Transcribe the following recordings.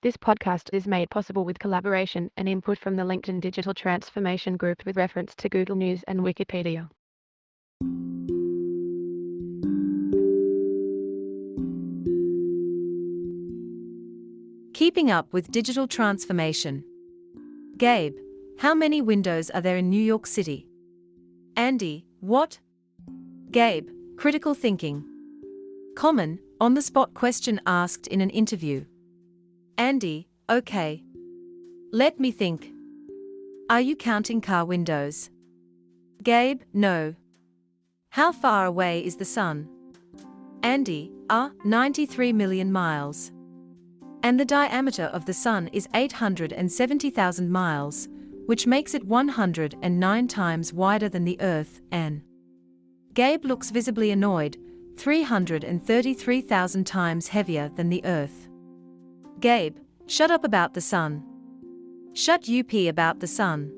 This podcast is made possible with collaboration and input from the LinkedIn Digital Transformation Group with reference to Google News and Wikipedia. Keeping up with digital transformation. Gabe, how many windows are there in New York City? Andy, what? Gabe, critical thinking. Common, on-the-spot question asked in an interview. Andy, okay. Let me think. Are you counting car windows? Gabe, no. How far away is the sun? Andy, 93 million miles. And the diameter of the sun is 870,000 miles, which makes it 109 times wider than the Earth, and Gabe looks visibly annoyed, 333,000 times heavier than the Earth. Gabe, shut up about the sun. Shut up about the sun.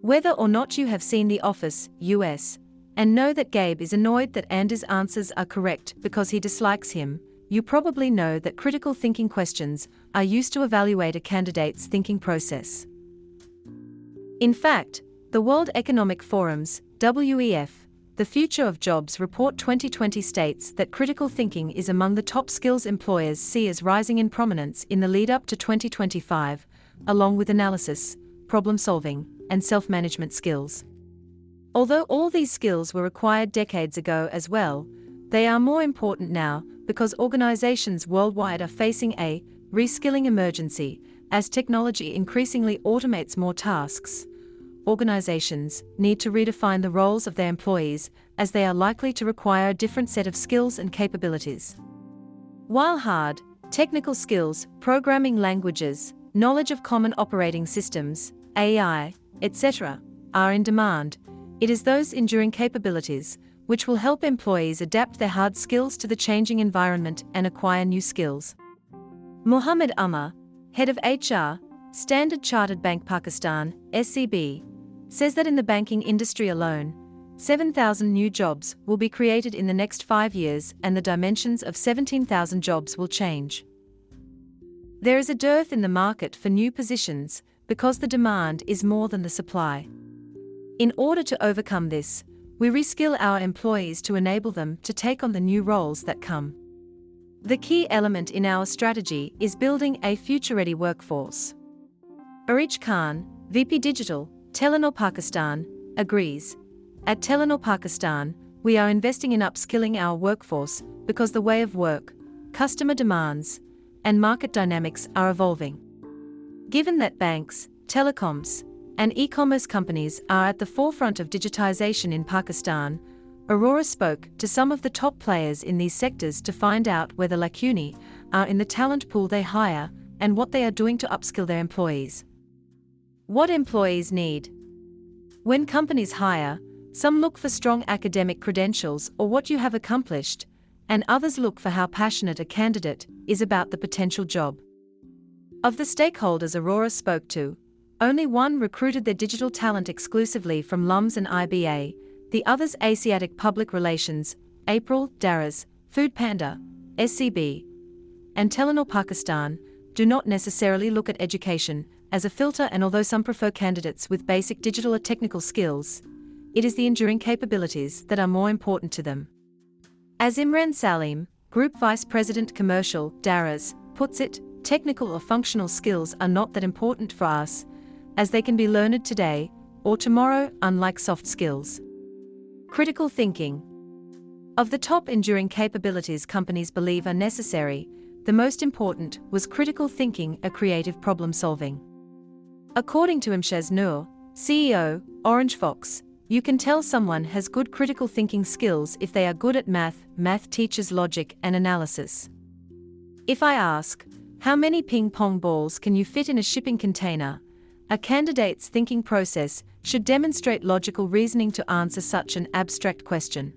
Whether or not you have seen The Office, US, and know that Gabe is annoyed that Andy's answers are correct because he dislikes him, you probably know that critical thinking questions are used to evaluate a candidate's thinking process. In fact, the World Economic Forum's WEF, The Future of Jobs Report 2020 states that critical thinking is among the top skills employers see as rising in prominence in the lead-up to 2025, along with analysis, problem-solving, and self-management skills. Although all these skills were required decades ago as well, they are more important now because organizations worldwide are facing a reskilling emergency as technology increasingly automates more tasks. Organizations need to redefine the roles of their employees as they are likely to require a different set of skills and capabilities. While hard, technical skills, programming languages, knowledge of common operating systems, AI, etc., are in demand, it is those enduring capabilities which will help employees adapt their hard skills to the changing environment and acquire new skills. Muhammad Umar, head of HR, Standard Chartered Bank Pakistan, SCB, says that in the banking industry alone, 7,000 new jobs will be created in the next 5 years and the dimensions of 17,000 jobs will change. There is a dearth in the market for new positions because the demand is more than the supply. In order to overcome this, we reskill our employees to enable them to take on the new roles that come. The key element in our strategy is building a future-ready workforce. Arij Khan, VP Digital, Telenor Pakistan, agrees. At Telenor Pakistan, we are investing in upskilling our workforce because the way of work, customer demands, and market dynamics are evolving. Given that banks, telecoms, and e-commerce companies are at the forefront of digitization in Pakistan, Aurora spoke to some of the top players in these sectors to find out where the lacunae are in the talent pool they hire and what they are doing to upskill their employees. What employees need. When companies hire, some look for strong academic credentials or what you have accomplished, and others look for how passionate a candidate is about the potential job. Of the stakeholders Aurora spoke to, only one recruited their digital talent exclusively from LUMS and IBA, the others Asiatic Public Relations, April, Daraz, Foodpanda, SCB, and Telenor Pakistan, do not necessarily look at education as a filter, and although some prefer candidates with basic digital or technical skills, it is the enduring capabilities that are more important to them. As Imran Salim, Group Vice President Commercial, Daraz, puts it, technical or functional skills are not that important for us, as they can be learned today or tomorrow, unlike soft skills. Critical thinking. Of the top enduring capabilities companies believe are necessary, the most important was critical thinking or creative problem solving. According to Imshaz Noor, CEO, Orange Fox, you can tell someone has good critical thinking skills if they are good at math teaches logic and analysis. If I ask, how many ping-pong balls can you fit in a shipping container? A candidate's thinking process should demonstrate logical reasoning to answer such an abstract question.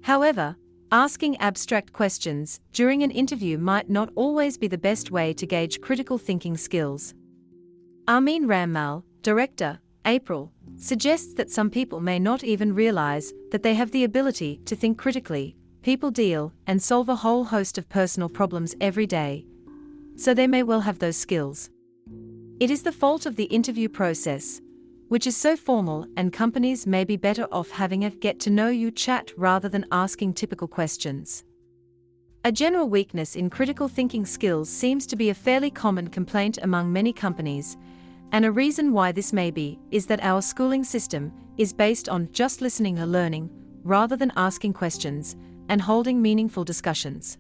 However, asking abstract questions during an interview might not always be the best way to gauge critical thinking skills. Armin Rammal, Director, April, suggests that some people may not even realize that they have the ability to think critically. People deal and solve a whole host of personal problems every day, so they may well have those skills. It is the fault of the interview process, which is so formal, and companies may be better off having a get-to-know-you chat rather than asking typical questions. A general weakness in critical thinking skills seems to be a fairly common complaint among many companies, and a reason why this may be is that our schooling system is based on just listening or learning, rather than asking questions and holding meaningful discussions.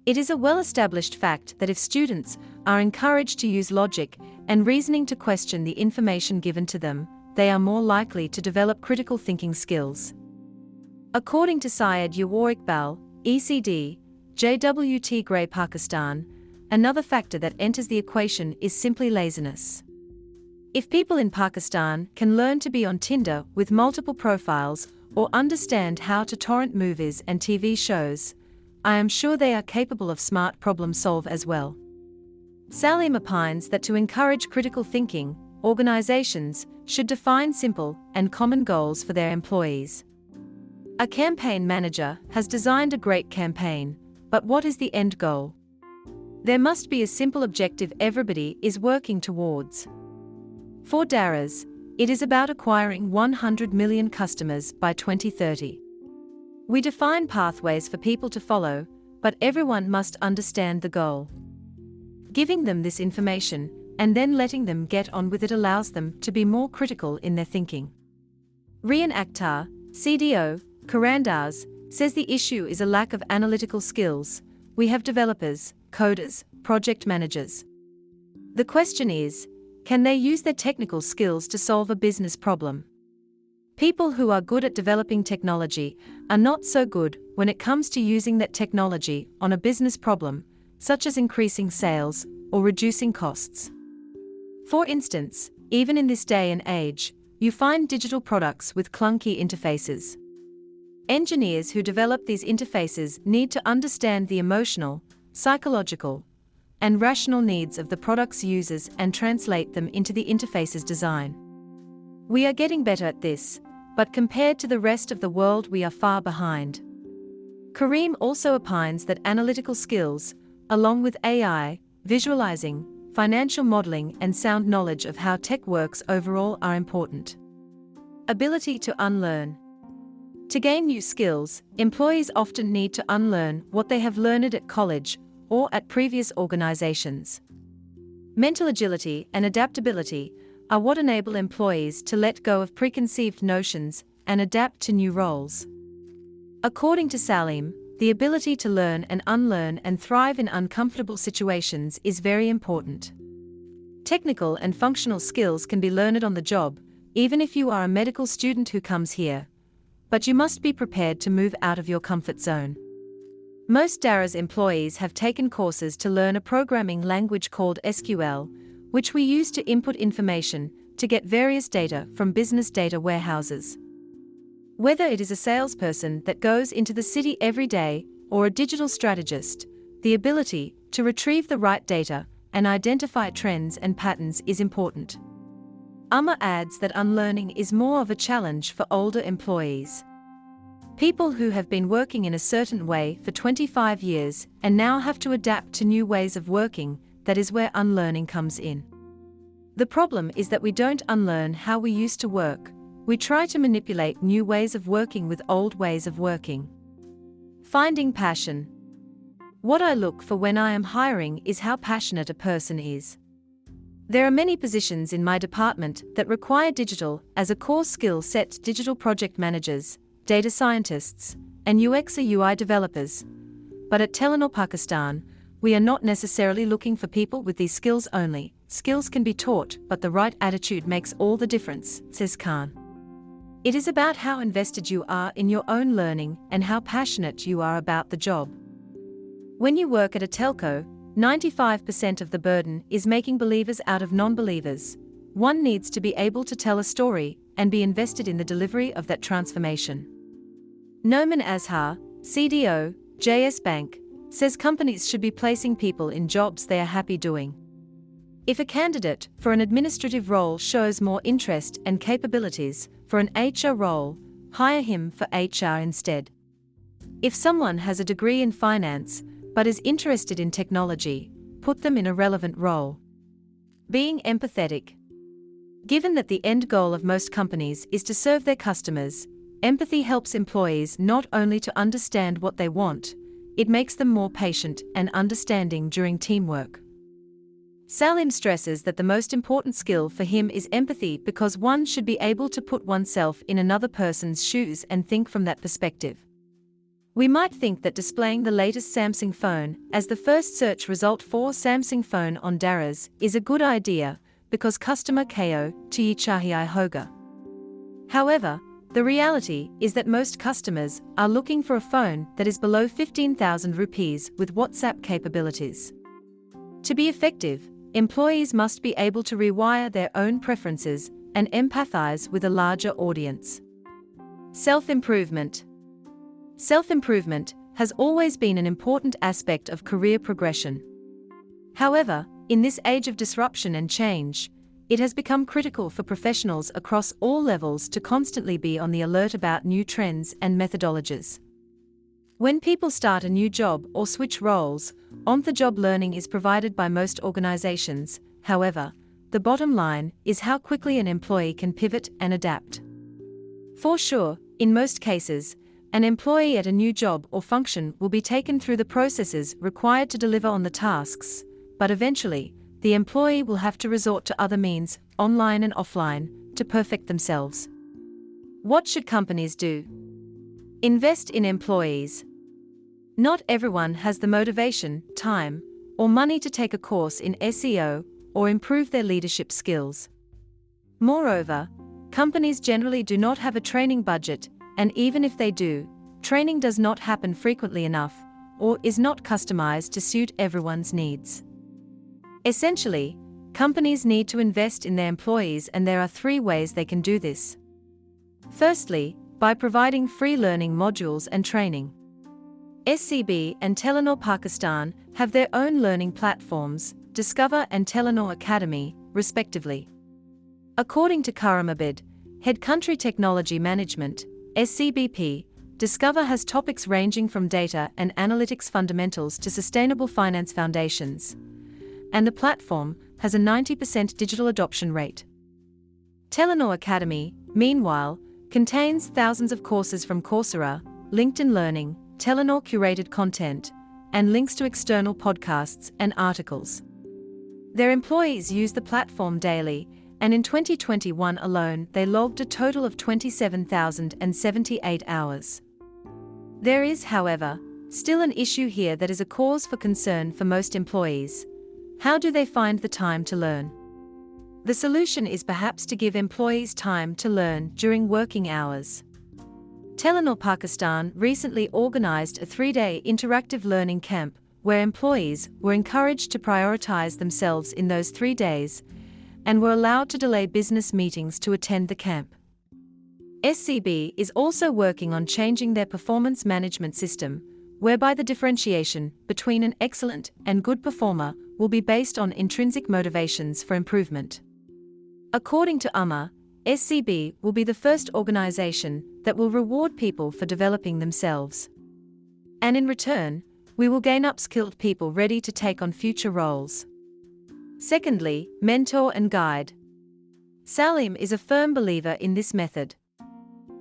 It is a well-established fact that if students are encouraged to use logic and reasoning to question the information given to them, they are more likely to develop critical thinking skills. According to Syed Yawar Iqbal, ECD, JWT Gray, Pakistan, another factor that enters the equation is simply laziness. If people in Pakistan can learn to be on Tinder with multiple profiles or understand how to torrent movies and TV shows, I am sure they are capable of smart problem solve as well. Salim opines that to encourage critical thinking, organizations should define simple and common goals for their employees. A campaign manager has designed a great campaign, but what is the end goal? There must be a simple objective everybody is working towards. For Daras, it is about acquiring 100 million customers by 2030. We define pathways for people to follow, but everyone must understand the goal. Giving them this information and then letting them get on with it allows them to be more critical in their thinking. Rian Akhtar, CDO, Karandaz, says the issue is a lack of analytical skills. We have developers, coders, project managers. The question is, can they use their technical skills to solve a business problem? People who are good at developing technology are not so good when it comes to using that technology on a business problem, such as increasing sales or reducing costs. For instance, even in this day and age, you find digital products with clunky interfaces. Engineers who develop these interfaces need to understand the emotional, psychological, and rational needs of the product's users and translate them into the interface's design. We are getting better at this, but compared to the rest of the world we are far behind. Kareem also opines that analytical skills, along with AI, visualizing, financial modeling and sound knowledge of how tech works overall are important. Ability to unlearn. To gain new skills, employees often need to unlearn what they have learned at college or at previous organizations. Mental agility and adaptability are what enable employees to let go of preconceived notions and adapt to new roles. According to Salim, the ability to learn and unlearn and thrive in uncomfortable situations is very important. Technical and functional skills can be learned on the job, even if you are a medical student who comes here. But you must be prepared to move out of your comfort zone. Most Daras employees have taken courses to learn a programming language called SQL, which we use to input information to get various data from business data warehouses. Whether it is a salesperson that goes into the city every day or a digital strategist, the ability to retrieve the right data and identify trends and patterns is important. Umar adds that unlearning is more of a challenge for older employees. People who have been working in a certain way for 25 years and now have to adapt to new ways of working, that is where unlearning comes in. The problem is that we don't unlearn how we used to work, we try to manipulate new ways of working with old ways of working. Finding passion. What I look for when I am hiring is how passionate a person is. There are many positions in my department that require digital as a core skill set: digital project managers, data scientists, and UX or UI developers. But at Telenor Pakistan, we are not necessarily looking for people with these skills only. Skills can be taught, but the right attitude makes all the difference, says Khan. It is about how invested you are in your own learning and how passionate you are about the job. When you work at a telco, 95% of the burden is making believers out of non-believers. One needs to be able to tell a story and be invested in the delivery of that transformation. Noman Azhar, CDO, JS Bank, says companies should be placing people in jobs they are happy doing. If a candidate for an administrative role shows more interest and capabilities for an HR role, hire him for HR instead. If someone has a degree in finance but is interested in technology, put them in a relevant role. Being empathetic. Given that the end goal of most companies is to serve their customers, empathy helps employees not only to understand what they want, it makes them more patient and understanding during teamwork. Salim stresses that the most important skill for him is empathy because one should be able to put oneself in another person's shoes and think from that perspective. We might think that displaying the latest Samsung phone as the first search result for Samsung phone on Daraz is a good idea because customer ko chahiye hoga. However, the reality is that most customers are looking for a phone that is below 15,000 rupees with WhatsApp capabilities. To be effective, employees must be able to rewire their own preferences and empathize with a larger audience. Self-improvement. Self-improvement has always been an important aspect of career progression. However, in this age of disruption and change, it has become critical for professionals across all levels to constantly be on the alert about new trends and methodologies. When people start a new job or switch roles, on-the-job learning is provided by most organizations. However, the bottom line is how quickly an employee can pivot and adapt. For sure, in most cases, an employee at a new job or function will be taken through the processes required to deliver on the tasks, but eventually, the employee will have to resort to other means, online and offline, to perfect themselves. What should companies do? Invest in employees. Not everyone has the motivation, time, or money to take a course in SEO or improve their leadership skills. Moreover, companies generally do not have a training budget, and even if they do, training does not happen frequently enough, or is not customized to suit everyone's needs. Essentially, companies need to invest in their employees, and there are 3 ways they can do this. Firstly, by providing free learning modules and training. SCB and Telenor Pakistan have their own learning platforms, Discover and Telenor Academy, respectively. According to Karam Abid, Head Country Technology Management, SCBP, Discover has topics ranging from data and analytics fundamentals to sustainable finance foundations, and the platform has a 90% digital adoption rate. Telenor Academy, meanwhile, contains thousands of courses from Coursera, LinkedIn Learning, Telenor curated content, and links to external podcasts and articles. Their employees use the platform daily, and in 2021 alone they logged a total of 27,078 hours. There is, however, still an issue here that is a cause for concern for most employees. How do they find the time to learn? The solution is perhaps to give employees time to learn during working hours. Telenor Pakistan recently organized a 3-day interactive learning camp where employees were encouraged to prioritize themselves in those 3 days and were allowed to delay business meetings to attend the camp. SCB is also working on changing their performance management system, whereby the differentiation between an excellent and good performer will be based on intrinsic motivations for improvement. According to UMA, SCB will be the first organization that will reward people for developing themselves. And in return, we will gain upskilled people ready to take on future roles. Secondly, mentor and guide. Salim is a firm believer in this method.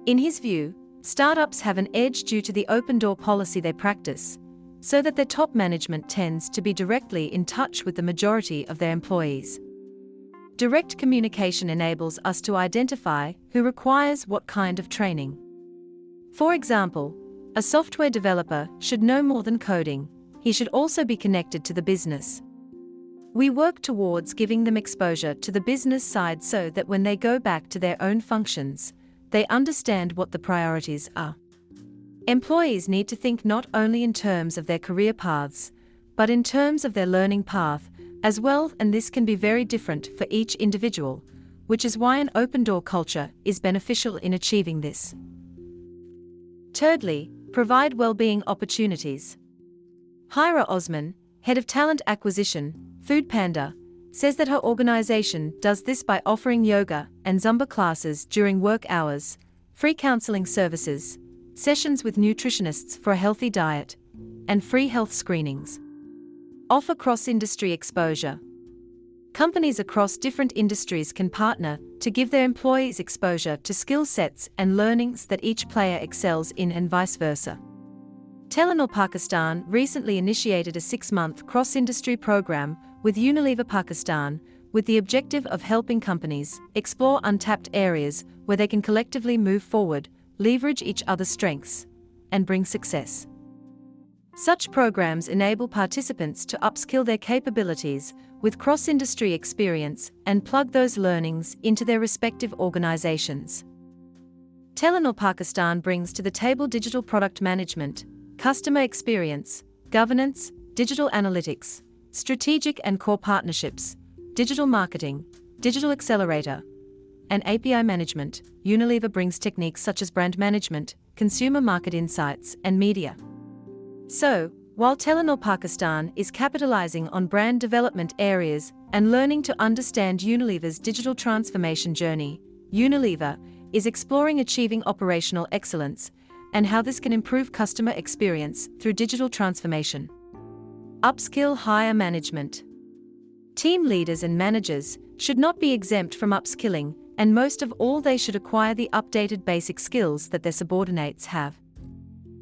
In his view, startups have an edge due to the open-door policy they practice, so that their top management tends to be directly in touch with the majority of their employees. Direct communication enables us to identify who requires what kind of training. For example, a software developer should know more than coding, he should also be connected to the business. We work towards giving them exposure to the business side so that when they go back to their own functions, they understand what the priorities are. Employees need to think not only in terms of their career paths, but in terms of their learning path as well, and this can be very different for each individual, which is why an open-door culture is beneficial in achieving this. Thirdly, provide well-being opportunities. Hyra Osman, head of talent acquisition, Foodpanda, says that her organization does this by offering yoga and Zumba classes during work hours, free counseling services, sessions with nutritionists for a healthy diet, and free health screenings. Offer cross-industry exposure. Companies across different industries can partner to give their employees exposure to skill sets and learnings that each player excels in and vice versa. Telenor Pakistan recently initiated a 6-month cross-industry program with Unilever Pakistan with the objective of helping companies explore untapped areas where they can collectively move forward, leverage each other's strengths, and bring success. Such programs enable participants to upskill their capabilities with cross-industry experience and plug those learnings into their respective organizations. Telenor Pakistan brings to the table digital product management, customer experience, governance, digital analytics, strategic and core partnerships, digital marketing, digital accelerator, and API management. Unilever brings techniques such as brand management, consumer market insights, and media. So, while Telenor Pakistan is capitalizing on brand development areas and learning to understand Unilever's digital transformation journey, Unilever is exploring achieving operational excellence and how this can improve customer experience through digital transformation. Upskill higher management. Team leaders and managers should not be exempt from upskilling, and most of all they should acquire the updated basic skills that their subordinates have.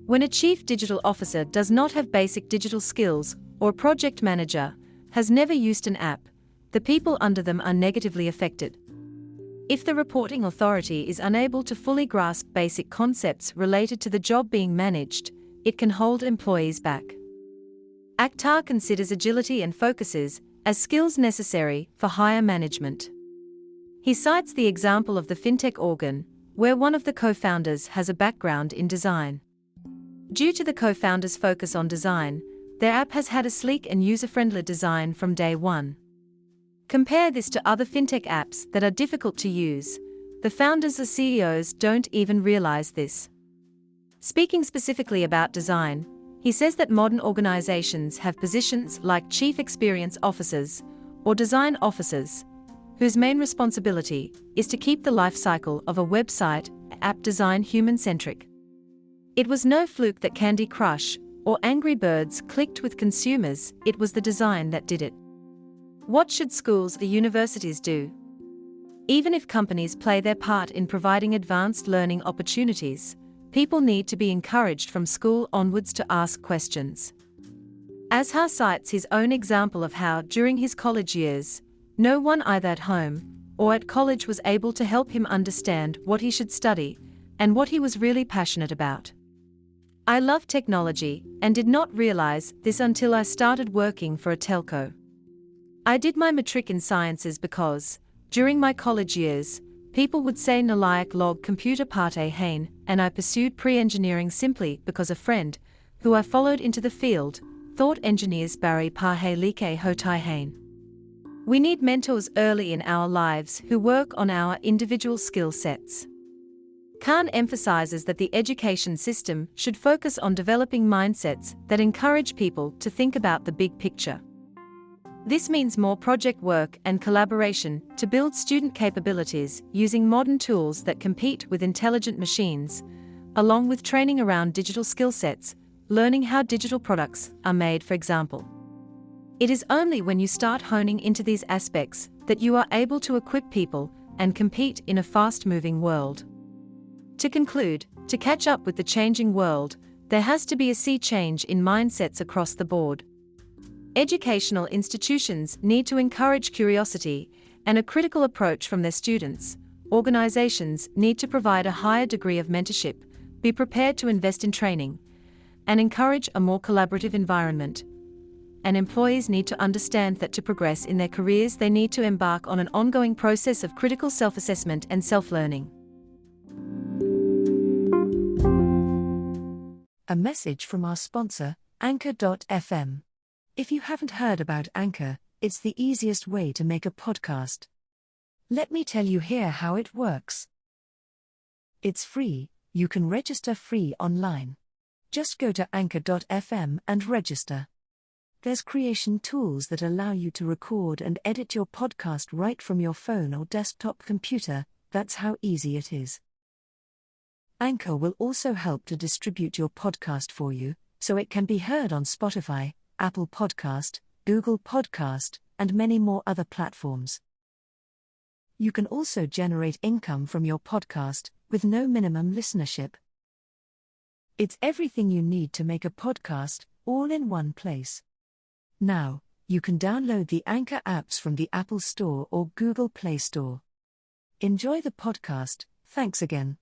When a chief digital officer does not have basic digital skills, or a project manager has never used an app, the people under them are negatively affected. If the reporting authority is unable to fully grasp basic concepts related to the job being managed, it can hold employees back. Akhtar considers agility and focuses as skills necessary for higher management. He cites the example of the fintech organ, where one of the co-founders has a background in design. Due to the co-founders' focus on design, their app has had a sleek and user-friendly design from day one. Compare this to other fintech apps that are difficult to use. The founders or CEOs don't even realize this. Speaking specifically about design, he says that modern organizations have positions like chief experience officers or design officers, whose main responsibility is to keep the life cycle of a website app design human-centric. It was no fluke that Candy Crush or Angry Birds clicked with consumers, it was the design that did it. What should schools or universities do? Even if companies play their part in providing advanced learning opportunities, people need to be encouraged from school onwards to ask questions. Azhar cites his own example of how, during his college years, no one either at home or at college was able to help him understand what he should study and what he was really passionate about. I love technology and did not realize this until I started working for a telco. I did my matric in sciences because, during my college years, people would say nalayak log computer parte hain, and I pursued pre-engineering simply because a friend, who I followed into the field, thought engineers bari pahe like hotai hain. We need mentors early in our lives who work on our individual skill sets. Khan emphasizes that the education system should focus on developing mindsets that encourage people to think about the big picture. This means more project work and collaboration to build student capabilities using modern tools that compete with intelligent machines, along with training around digital skill sets, learning how digital products are made, for example. It is only when you start honing into these aspects that you are able to equip people and compete in a fast-moving world. To conclude, to catch up with the changing world, there has to be a sea change in mindsets across the board. Educational institutions need to encourage curiosity and a critical approach from their students. Organizations need to provide a higher degree of mentorship, be prepared to invest in training, and encourage a more collaborative environment. And employees need to understand that to progress in their careers they need to embark on an ongoing process of critical self-assessment and self-learning. A message from our sponsor, Anchor.fm. If you haven't heard about Anchor, it's the easiest way to make a podcast. Let me tell you here how it works. It's free, you can register free online. Just go to Anchor.fm and register. There's creation tools that allow you to record and edit your podcast right from your phone or desktop computer, that's how easy it is. Anchor will also help to distribute your podcast for you, so it can be heard on Spotify, Apple Podcast, Google Podcast, and many more other platforms. You can also generate income from your podcast with no minimum listenership. It's everything you need to make a podcast, all in one place. Now, you can download the Anchor apps from the Apple Store or Google Play Store. Enjoy the podcast. Thanks again.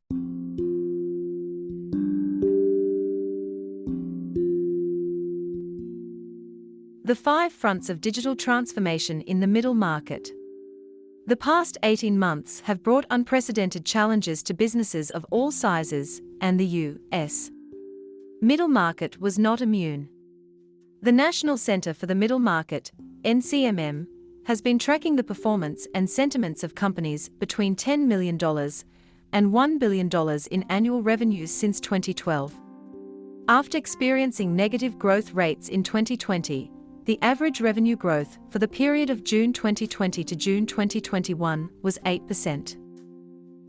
The 5 fronts of digital transformation in the middle market. The past 18 months have brought unprecedented challenges to businesses of all sizes, and the U.S. middle market was not immune. The National Center for the Middle Market, NCMM, has been tracking the performance and sentiments of companies between $10 million and $1 billion in annual revenues since 2012. After experiencing negative growth rates in 2020, the average revenue growth for the period of June 2020 to June 2021 was 8%.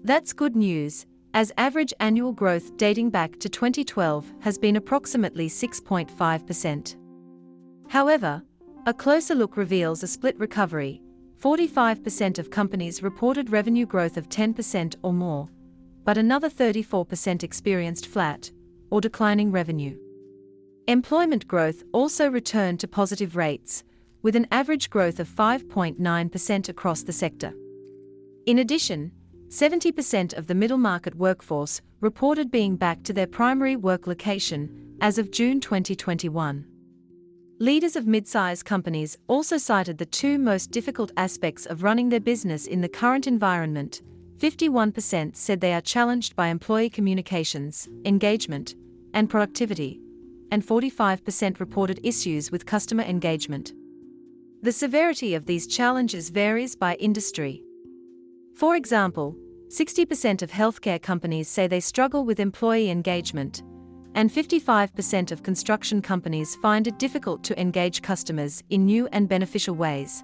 That's good news, as average annual growth dating back to 2012 has been approximately 6.5%. However, a closer look reveals a split recovery. 45% of companies reported revenue growth of 10% or more, but another 34% experienced flat or declining revenue. Employment growth also returned to positive rates, with an average growth of 5.9% across the sector. In addition, 70% of the middle market workforce reported being back to their primary work location as of June 2021. Leaders of mid-size companies also cited the 2 most difficult aspects of running their business in the current environment. 51% said they are challenged by employee communications, engagement, and productivity, and 45% reported issues with customer engagement. The severity of these challenges varies by industry. For example, 60% of healthcare companies say they struggle with employee engagement, and 55% of construction companies find it difficult to engage customers in new and beneficial ways.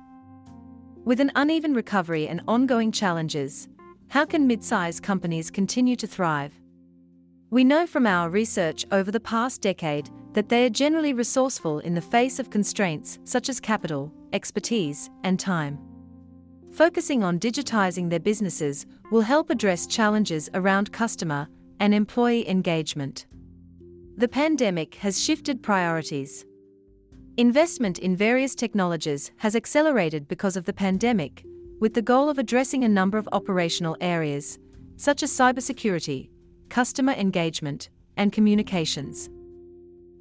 With an uneven recovery and ongoing challenges, how can mid-size companies continue to thrive? We know from our research over the past decade that they are generally resourceful in the face of constraints such as capital, expertise, and time. Focusing on digitizing their businesses will help address challenges around customer and employee engagement. The pandemic has shifted priorities. Investment in various technologies has accelerated because of the pandemic, with the goal of addressing a number of operational areas, such as cybersecurity, customer engagement, and communications.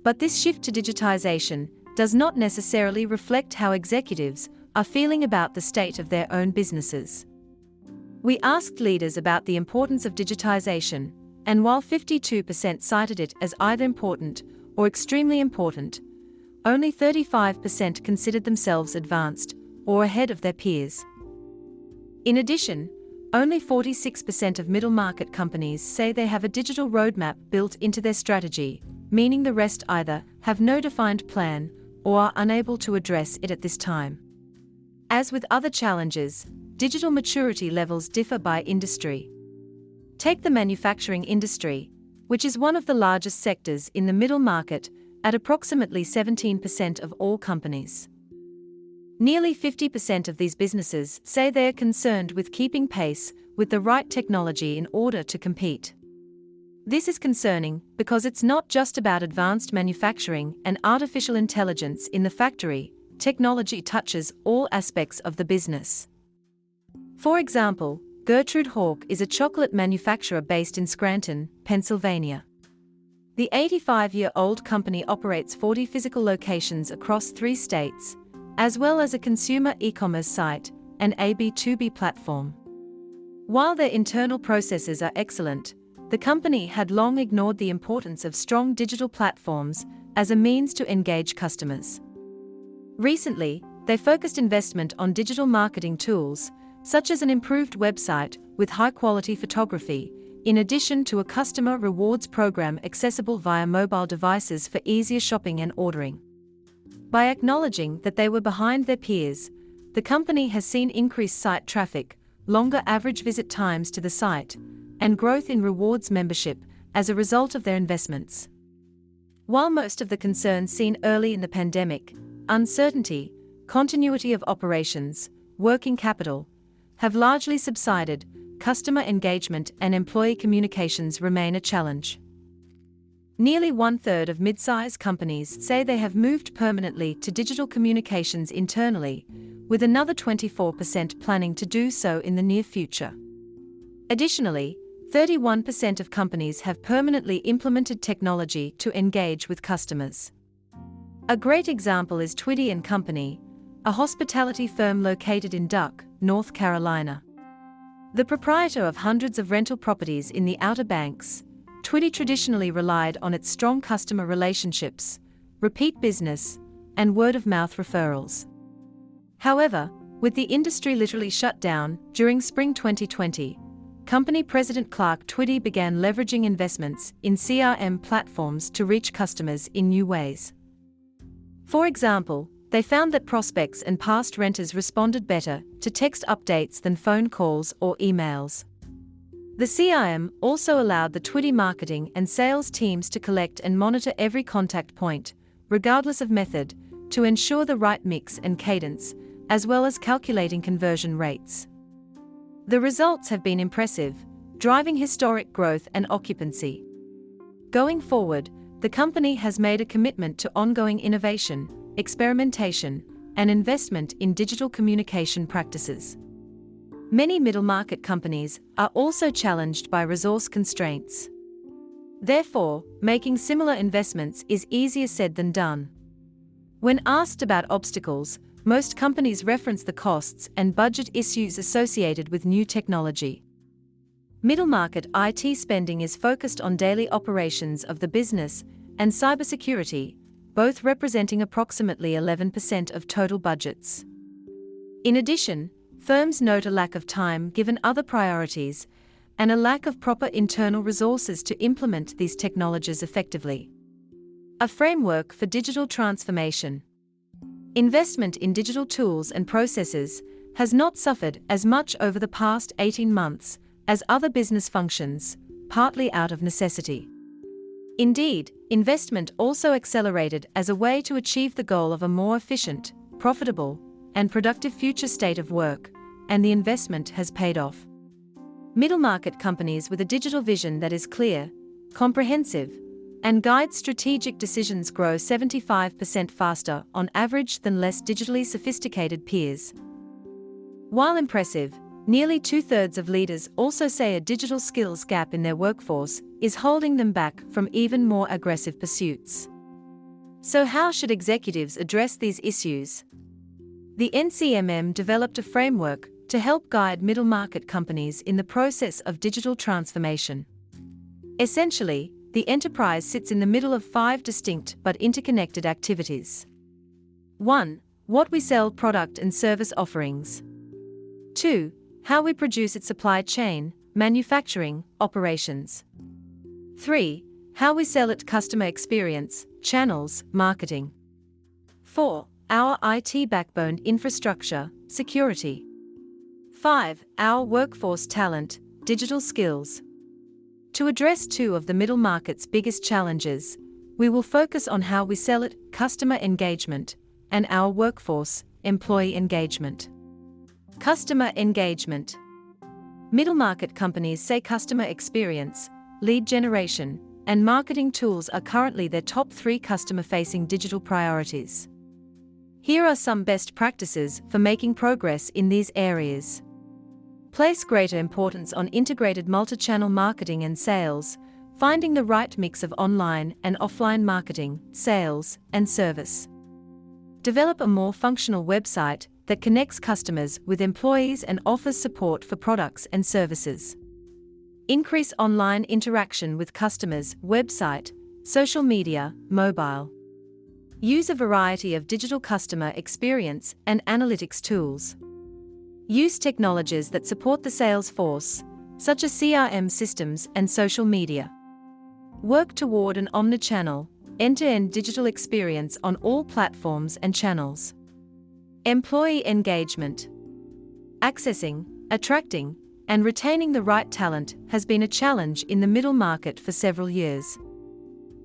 But this shift to digitization does not necessarily reflect how executives are feeling about the state of their own businesses. We asked leaders about the importance of digitization, and while 52% cited it as either important or extremely important, only 35% considered themselves advanced or ahead of their peers. In addition, only 46% of middle-market companies say they have a digital roadmap built into their strategy, meaning the rest either have no defined plan or are unable to address it at this time. As with other challenges, digital maturity levels differ by industry. Take the manufacturing industry, which is one of the largest sectors in the middle market, at approximately 17% of all companies. Nearly 50% of these businesses say they are concerned with keeping pace with the right technology in order to compete. This is concerning because it's not just about advanced manufacturing and artificial intelligence in the factory. Technology touches all aspects of the business. For example, Gertrude Hawk is a chocolate manufacturer based in Scranton, Pennsylvania. The 85-year-old company operates 40 physical locations across 3 states, as well as a consumer e-commerce site and a B2B platform. While their internal processes are excellent, the company had long ignored the importance of strong digital platforms as a means to engage customers. Recently, they focused investment on digital marketing tools, such as an improved website with high-quality photography, in addition to a customer rewards program accessible via mobile devices for easier shopping and ordering. By acknowledging that they were behind their peers, the company has seen increased site traffic, longer average visit times to the site, and growth in rewards membership as a result of their investments. While most of the concerns seen early in the pandemic, uncertainty continuity of operations, working capital, have largely subsided, customer engagement and employee communications remain a challenge. Nearly one-third of mid-size companies say they have moved permanently to digital communications internally, with another 24% planning to do so in the near future. Additionally, 31% of companies have permanently implemented technology to engage with customers. A great example is Twiddy & Company, a hospitality firm located in Duck, North Carolina. The proprietor of hundreds of rental properties in the Outer Banks, Twiddy traditionally relied on its strong customer relationships, repeat business, and word-of-mouth referrals. However, with the industry literally shut down during spring 2020, company president Clark Twiddy began leveraging investments in CRM platforms to reach customers in new ways. For example, they found that prospects and past renters responded better to text updates than phone calls or emails. The CRM also allowed the Twiddy marketing and sales teams to collect and monitor every contact point, regardless of method, to ensure the right mix and cadence, as well as calculating conversion rates. The results have been impressive, driving historic growth and occupancy. Going forward, the company has made a commitment to ongoing innovation, experimentation, and investment in digital communication practices. Many middle-market companies are also challenged by resource constraints. Therefore, making similar investments is easier said than done. When asked about obstacles, most companies reference the costs and budget issues associated with new technology. Middle-market IT spending is focused on daily operations of the business and cybersecurity, both representing approximately 11% of total budgets. In addition, firms note a lack of time given other priorities and a lack of proper internal resources to implement these technologies effectively. A framework for digital transformation. Investment in digital tools and processes has not suffered as much over the past 18 months as other business functions, partly out of necessity. Indeed, investment also accelerated as a way to achieve the goal of a more efficient, profitable, and productive future state of work, and the investment has paid off. Middle-market companies with a digital vision that is clear, comprehensive, and guides strategic decisions grow 75% faster on average than less digitally sophisticated peers. While impressive, nearly two-thirds of leaders also say a digital skills gap in their workforce is holding them back from even more aggressive pursuits. So how should executives address these issues? The NCMM developed a framework to help guide middle-market companies in the process of digital transformation. Essentially, the enterprise sits in the middle of 5 distinct but interconnected activities. 1. What we sell, product and service offerings. 2. How we produce its supply chain, manufacturing, operations. 3. How we sell it, customer experience, channels, marketing. 4. Our IT backbone, infrastructure, security. 5. Our workforce, talent, digital skills. To address 2 of the middle market's biggest challenges, we will focus on how we sell it, customer engagement, and our workforce, employee engagement. Customer engagement. Middle market companies say customer experience, lead generation, and marketing tools are currently their top 3 customer-facing digital priorities. Here are some best practices for making progress in these areas. Place greater importance on integrated multi-channel marketing and sales, finding the right mix of online and offline marketing, sales, and service. Develop a more functional website that connects customers with employees and offers support for products and services. Increase online interaction with customers, website, social media, mobile. Use a variety of digital customer experience and analytics tools. Use technologies that support the sales force, such as CRM systems and social media. Work toward an omnichannel, end-to-end digital experience on all platforms and channels. Employee engagement. Accessing, attracting, and retaining the right talent has been a challenge in the middle market for several years.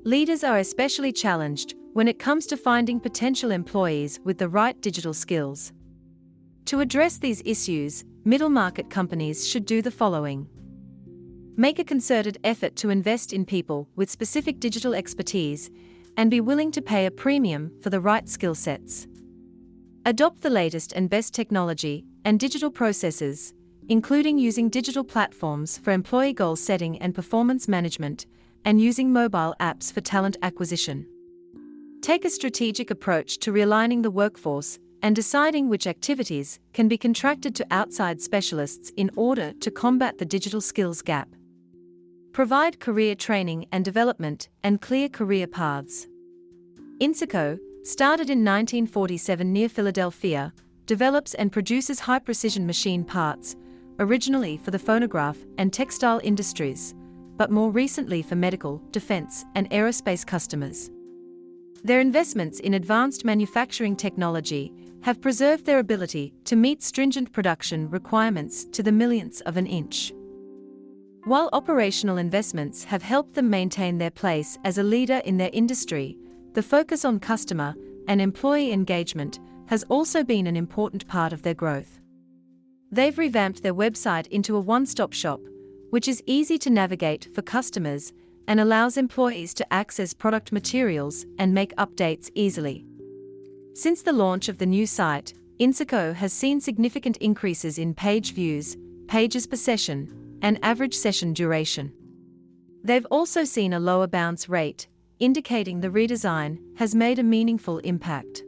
Leaders are especially challenged when it comes to finding potential employees with the right digital skills. To address these issues, middle-market companies should do the following. Make a concerted effort to invest in people with specific digital expertise and be willing to pay a premium for the right skill sets. Adopt the latest and best technology and digital processes, including using digital platforms for employee goal setting and performance management, and using mobile apps for talent acquisition. Take a strategic approach to realigning the workforce and deciding which activities can be contracted to outside specialists in order to combat the digital skills gap. Provide career training and development and clear career paths. Insico, started in 1947 near Philadelphia, develops and produces high-precision machine parts, originally for the phonograph and textile industries, but more recently for medical, defense, and aerospace customers. Their investments in advanced manufacturing technology have preserved their ability to meet stringent production requirements to the millionths of an inch. While operational investments have helped them maintain their place as a leader in their industry, the focus on customer and employee engagement has also been an important part of their growth. They've revamped their website into a one-stop shop, which is easy to navigate for customers and allows employees to access product materials and make updates easily. Since the launch of the new site, Insico has seen significant increases in page views, pages per session, and average session duration. They've also seen a lower bounce rate, indicating the redesign has made a meaningful impact.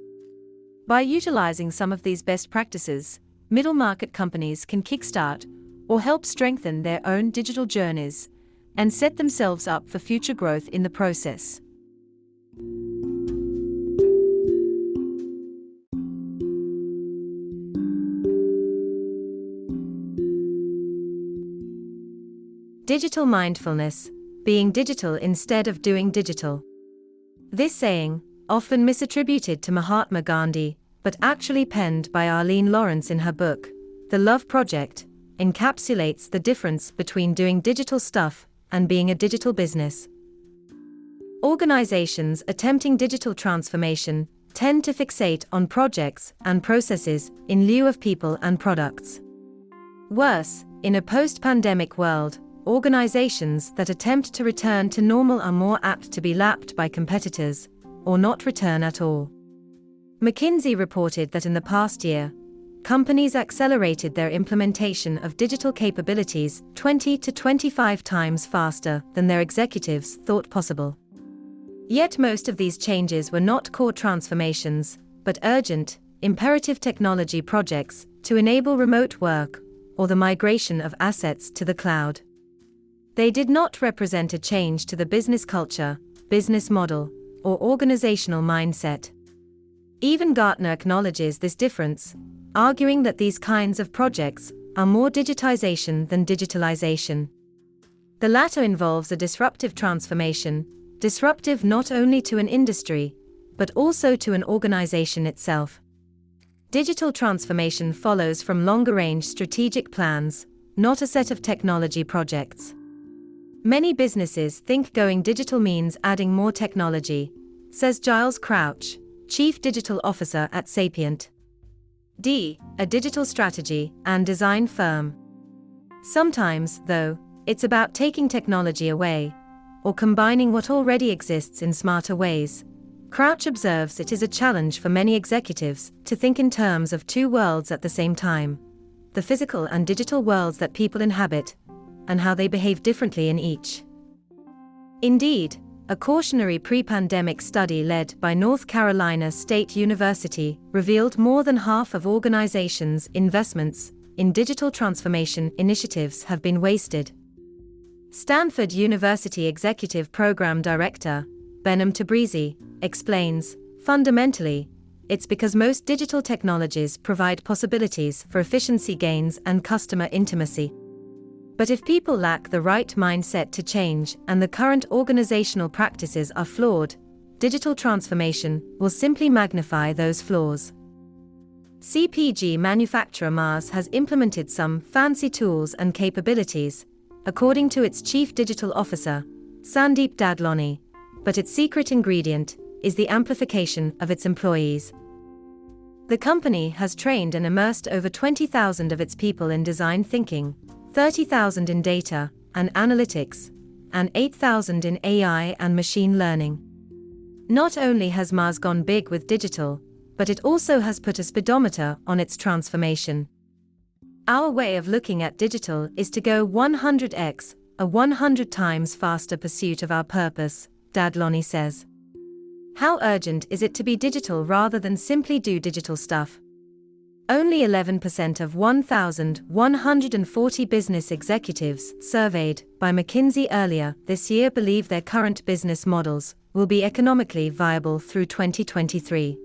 By utilizing some of these best practices, middle-market companies can kickstart or help strengthen their own digital journeys and set themselves up for future growth in the process. Digital mindfulness, being digital instead of doing digital. This saying, often misattributed to Mahatma Gandhi, but actually penned by Arlene Lawrence in her book, The Love Project, encapsulates the difference between doing digital stuff and being a digital business. Organizations attempting digital transformation tend to fixate on projects and processes in lieu of people and products. Worse, in a post-pandemic world, organizations that attempt to return to normal are more apt to be lapped by competitors, or not return at all. McKinsey reported that in the past year, companies accelerated their implementation of digital capabilities 20 to 25 times faster than their executives thought possible. Yet most of these changes were not core transformations, but urgent, imperative technology projects to enable remote work or the migration of assets to the cloud. They did not represent a change to the business culture, business model, or organizational mindset. Even Gartner acknowledges this difference, arguing that these kinds of projects are more digitization than digitalization. The latter involves a disruptive transformation, disruptive not only to an industry, but also to an organization itself. Digital transformation follows from longer-range strategic plans, not a set of technology projects. Many businesses think going digital means adding more technology, says Giles Crouch, Chief Digital Officer at Sapient, a digital strategy and design firm. Sometimes, though, it's about taking technology away, or combining what already exists in smarter ways. Crouch observes it is a challenge for many executives to think in terms of two worlds at the same time, the physical and digital worlds that people inhabit, and how they behave differently in each. Indeed, a cautionary pre-pandemic study led by North Carolina State University revealed more than half of organizations' investments in digital transformation initiatives have been wasted. Stanford University Executive Program Director, Behnam Tabrizi, explains, fundamentally, it's because most digital technologies provide possibilities for efficiency gains and customer intimacy. But if people lack the right mindset to change and the current organizational practices are flawed, digital transformation will simply magnify those flaws. CPG manufacturer Mars has implemented some fancy tools and capabilities, according to its Chief Digital Officer, Sandeep Dadlani, but its secret ingredient is the amplification of its employees. The company has trained and immersed over 20,000 of its people in design thinking, 30,000 in data and analytics, and 8,000 in AI and machine learning. Not only has Mars gone big with digital, but it also has put a speedometer on its transformation. Our way of looking at digital is to go 100x, a 100 times faster pursuit of our purpose, Dad Lonnie says. How urgent is it to be digital rather than simply do digital stuff? Only 11% of 1,140 business executives surveyed by McKinsey earlier this year believe their current business models will be economically viable through 2023.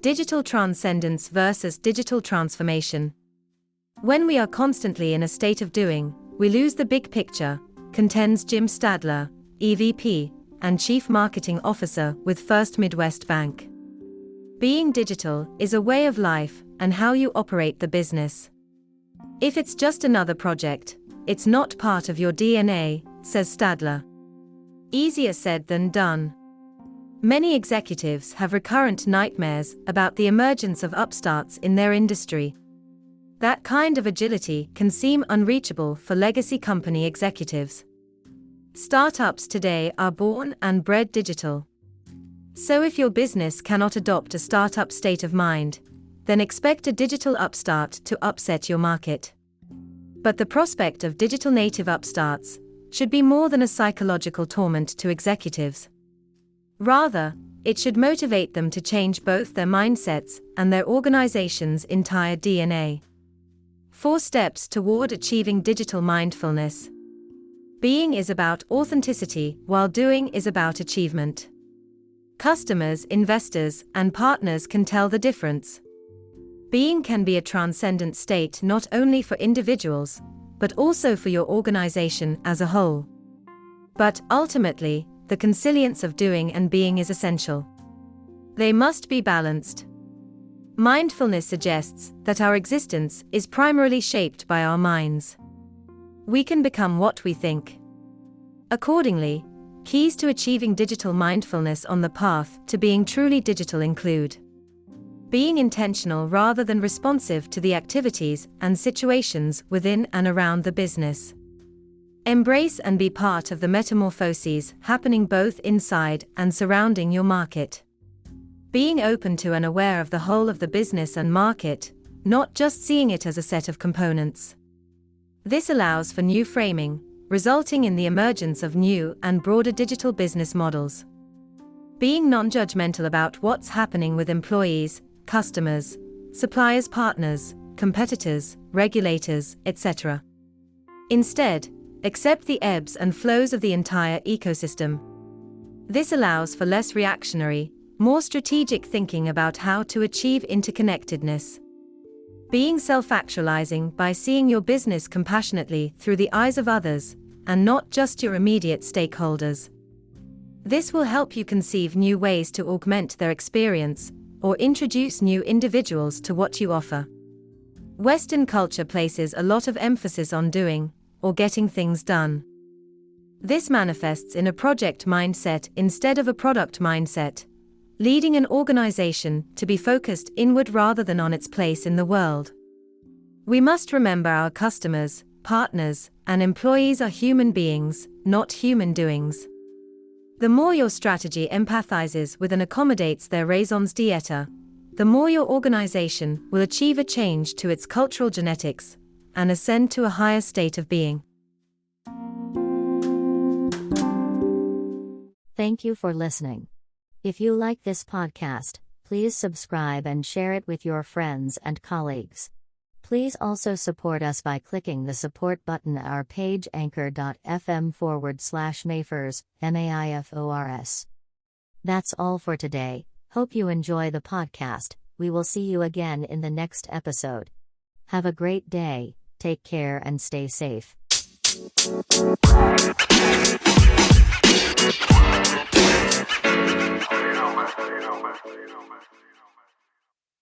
Digital transcendence versus digital transformation. When we are constantly in a state of doing, we lose the big picture, contends Jim Stadler, EVP and Chief Marketing Officer with First Midwest Bank. Being digital is a way of life and how you operate the business. If it's just another project, it's not part of your DNA, says Stadler. Easier said than done. Many executives have recurrent nightmares about the emergence of upstarts in their industry. That kind of agility can seem unreachable for legacy company executives. Startups today are born and bred digital. So if your business cannot adopt a startup state of mind, then expect a digital upstart to upset your market. But the prospect of digital native upstarts should be more than a psychological torment to executives. Rather, it should motivate them to change both their mindsets and their organization's entire DNA. 4 steps toward achieving digital mindfulness. Being is about authenticity, while doing is about achievement. Customers, investors, and partners can tell the difference. Being can be a transcendent state not only for individuals, but also for your organization as a whole. But ultimately, the consilience of doing and being is essential. They must be balanced. Mindfulness suggests that our existence is primarily shaped by our minds. We can become what we think. Accordingly, keys to achieving digital mindfulness on the path to being truly digital include being intentional rather than responsive to the activities and situations within and around the business. Embrace and be part of the metamorphoses happening both inside and surrounding your market. Being open to and aware of the whole of the business and market, not just seeing it as a set of components. This allows for new framing, resulting in the emergence of new and broader digital business models. Being non-judgmental about what's happening with employees, customers, suppliers, partners, competitors, regulators, etc. Instead, accept the ebbs and flows of the entire ecosystem. This allows for less reactionary, more strategic thinking about how to achieve interconnectedness. Being self-actualizing by seeing your business compassionately through the eyes of others, and not just your immediate stakeholders. This will help you conceive new ways to augment their experience, or introduce new individuals to what you offer. Western culture places a lot of emphasis on doing, or getting things done. This manifests in a project mindset instead of a product mindset, leading an organization to be focused inward rather than on its place in the world. We must remember our customers, partners, and employees are human beings, not human doings. The more your strategy empathizes with and accommodates their raisons d'etre, the more your organization will achieve a change to its cultural genetics and ascend to a higher state of being. Thank you for listening. If you like this podcast, please subscribe and share it with your friends and colleagues. Please also support us by clicking the support button at our page anchor.fm/Maifors, MAIFORS. That's all for today. Hope you enjoy the podcast. We will see you again in the next episode. Have a great day, take care and stay safe. You know, man.